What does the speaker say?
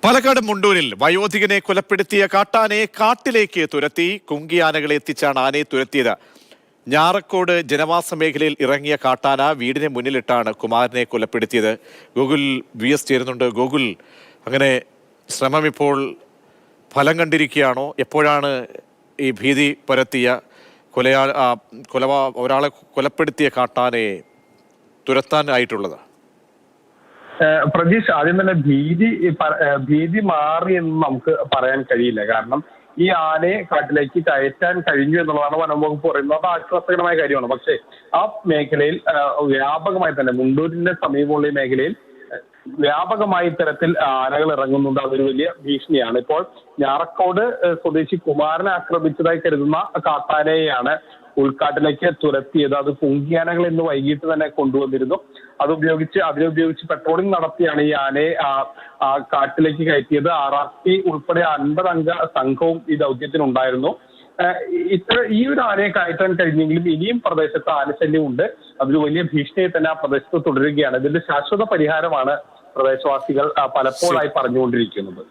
പാലക്കാട് മുണ്ടൂരിൽ വയോധികനെ കൊലപ്പെടുത്തിയ കാട്ടാനയെ കാട്ടിലേക്ക് തുരത്തി കുങ്കിയാനകളെ എത്തിച്ചാണ് ആനയെ തുരത്തിയത്. ഞാറക്കോട് ജനവാസ മേഖലയിൽ ഇറങ്ങിയ കാട്ടാന വീടിന് മുന്നിലിട്ടാണ് കുമാരനെ കൊലപ്പെടുത്തിയത്. ഗോകുൽ VS ചേരുന്നുണ്ട്. ഗോകുൽ, അങ്ങനെ ശ്രമം ഇപ്പോൾ ഫലം കണ്ടിരിക്കുകയാണോ? എപ്പോഴാണ് ഈ ഭീതി പരത്തിയ ഒരാളെ കൊലപ്പെടുത്തിയ കാട്ടാനയെ തുരത്താനായിട്ടുള്ളത്? പ്രജീഷ്, ആദ്യം തന്നെ ഭീതി മാറി എന്ന് നമുക്ക് പറയാൻ കഴിയില്ല. കാരണം ഈ ആനയെ കാട്ടിലേക്ക് കയറ്റാൻ കഴിഞ്ഞു എന്നുള്ളതാണ് വനം വകുപ്പ് പറയുന്നത്. അത് ആശ്വാസകരമായ കാര്യമാണ്. പക്ഷേ ആ മേഖലയിൽ വ്യാപകമായി തന്നെ മുണ്ടൂരിന്റെ സമീപമുള്ള ഈ മേഖലയിൽ വ്യാപകമായി ഇത്തരത്തിൽ ആനകൾ ഇറങ്ങുന്നുണ്ട്. അതൊരു വലിയ ഭീഷണിയാണ്. ഇപ്പോൾ ഞാറക്കോട് സ്വദേശി കുമാരനെ ആക്രമിച്ചതായി കരുതുന്ന കാട്ടാനയെയാണ് ഉൾക്കാട്ടിലേക്ക് തുരത്തിയത്. അത് കുങ്കിയാനകൾ ഇന്ന് വൈകിട്ട് തന്നെ കൊണ്ടുവന്നിരുന്നു. അതിനുപയോഗിച്ച് പെട്രോളിംഗ് നടത്തിയാണ് ഈ ആനയെ കാട്ടിലേക്ക് കയറ്റിയത്. RRT ഉൾപ്പെടെ 50 അംഗ സംഘവും ഈ ദൗത്യത്തിനുണ്ടായിരുന്നു. ഈ ഒരു ആനയെ കയറ്റാൻ കഴിഞ്ഞെങ്കിലും ഇനിയും പ്രദേശത്ത് ആനശല്യം ഉണ്ട്. അതൊരു വലിയ ഭീഷണിയെ തന്നെ ആ പ്രദേശത്ത് തുടരുകയാണ്. ഇതിന്റെ ശാശ്വത പരിഹാരമാണ് പ്രദേശവാസികൾ പലപ്പോഴായി പറഞ്ഞുകൊണ്ടിരിക്കുന്നത്.